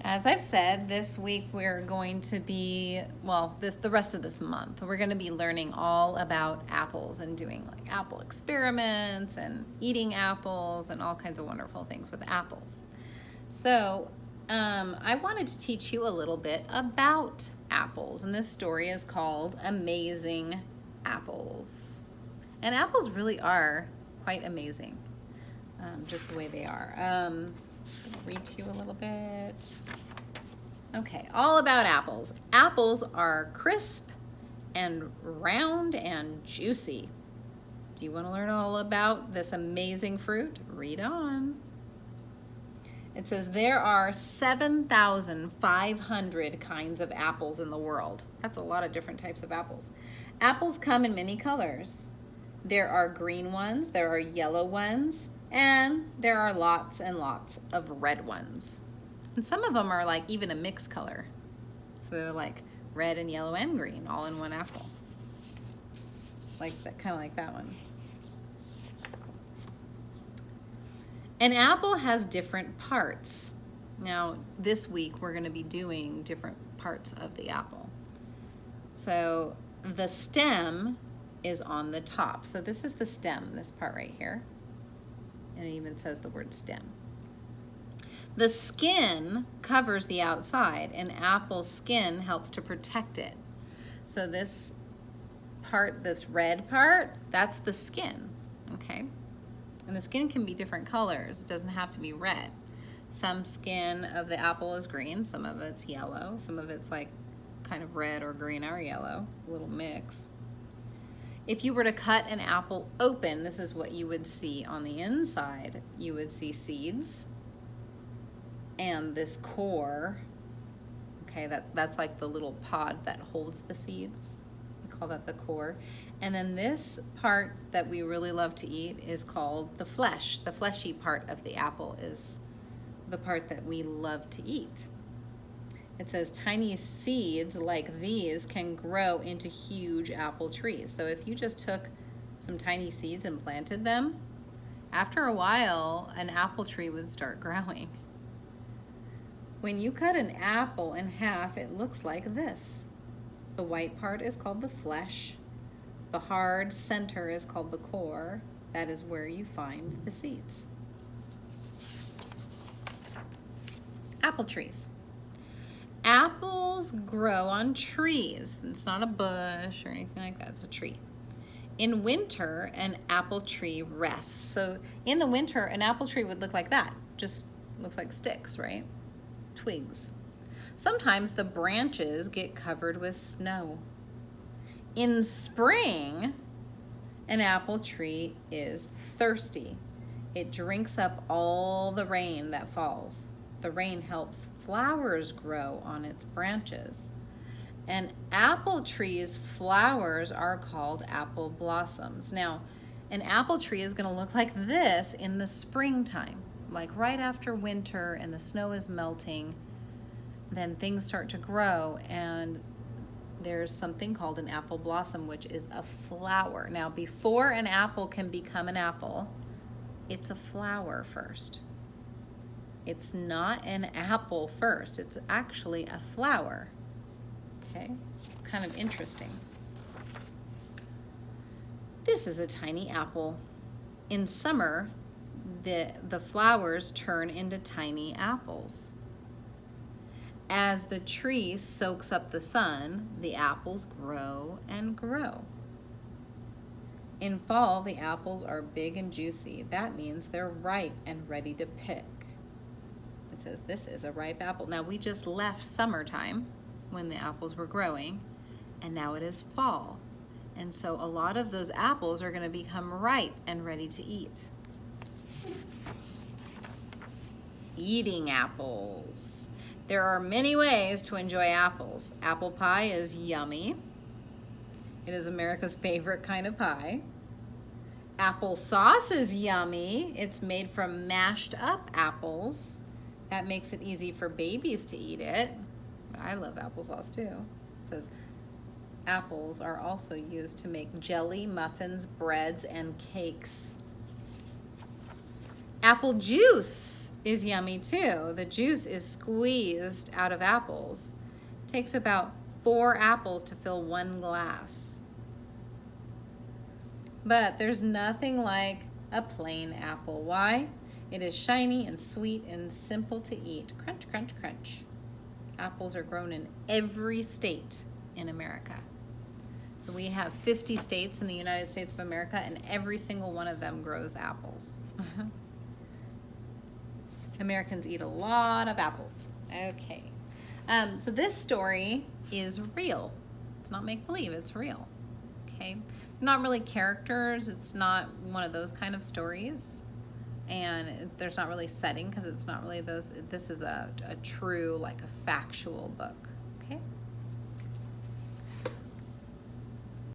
As I've said, this week we're going to be, the rest of this month, we're going to be learning all about apples and doing like apple experiments and eating apples and all kinds of wonderful things with apples. So I wanted to teach you a little bit about apples, and this story is called Amazing Apples. And apples really are quite amazing, just the way they are. I'll read to you a little bit. Okay, all about apples. Apples are crisp and round and juicy. Do you want to learn all about this amazing fruit? Read on. It says there are 7,500 kinds of apples in the world. That's a lot of different types of apples. Apples come in many colors. There are green ones, there are yellow ones, and there are lots and lots of red ones. And some of them are like even a mixed color. So they're like red and yellow and green all in one apple. Like that, kind of like that one. An apple has different parts. Now, this week we're going to be doing different parts of the apple. So the stem is on the top. So this is the stem, this part right here. And it even says the word stem. The skin covers the outside, and apple skin helps to protect it. So this part, this red part, that's the skin, okay? And the skin can be different colors. It doesn't have to be red. Some skin of the apple is green, some of it's yellow, some of it's like kind of red or green or yellow, a little mix. If you were to cut an apple open, this is what you would see on the inside. You would see seeds and this core. Okay, that's like the little pod that holds the seeds. We call that the core. And then this part that we really love to eat is called the flesh. The fleshy part of the apple is the part that we love to eat. It says tiny seeds like these can grow into huge apple trees. So if you just took some tiny seeds and planted them, after a while, an apple tree would start growing. When you cut an apple in half, it looks like this. The white part is called the flesh. The hard center is called the core. That is where you find the seeds. Apple trees. Apples grow on trees. It's not a bush or anything like that. It's a tree. In winter, an apple tree rests. So in the winter, an apple tree would look like that. Just looks like sticks, right? Twigs. Sometimes the branches get covered with snow. In spring, an apple tree is thirsty. It drinks up all the rain that falls. The rain helps flowers grow on its branches. And apple tree's flowers are called apple blossoms. Now, an apple tree is going to look like this in the springtime, like right after winter and the snow is melting. Then things start to grow, and there's something called an apple blossom, which is a flower. Now, before an apple can become an apple, it's a flower first. It's not an apple first. It's actually a flower. Okay, it's kind of interesting. This is a tiny apple. In summer, the flowers turn into tiny apples. As the tree soaks up the sun, the apples grow and grow. In fall, the apples are big and juicy. That means they're ripe and ready to pick. It says this is a ripe apple. Now we just left summertime when the apples were growing, and now it is fall. And so a lot of those apples are going to become ripe and ready to eat. Eating apples. There are many ways to enjoy apples. Apple pie is yummy. It is America's favorite kind of pie. Apple sauce is yummy. It's made from mashed up apples. That makes it easy for babies to eat it. I love applesauce too. It says apples are also used to make jelly, muffins, breads, and cakes. Apple juice is yummy too. The juice is squeezed out of apples. It takes about 4 apples to fill 1 glass. But there's nothing like a plain apple. Why? It is shiny and sweet and simple to eat. Crunch, crunch, crunch. Apples are grown in every state in America. So we have 50 states in the United States of America, and every single one of them grows apples. Americans eat a lot of apples. Okay. So this story is real. It's not make-believe, it's real. Okay. Not really characters. It's not one of those kind of stories. And there's not really setting because it's not really those. This is a true, like a factual book. Okay.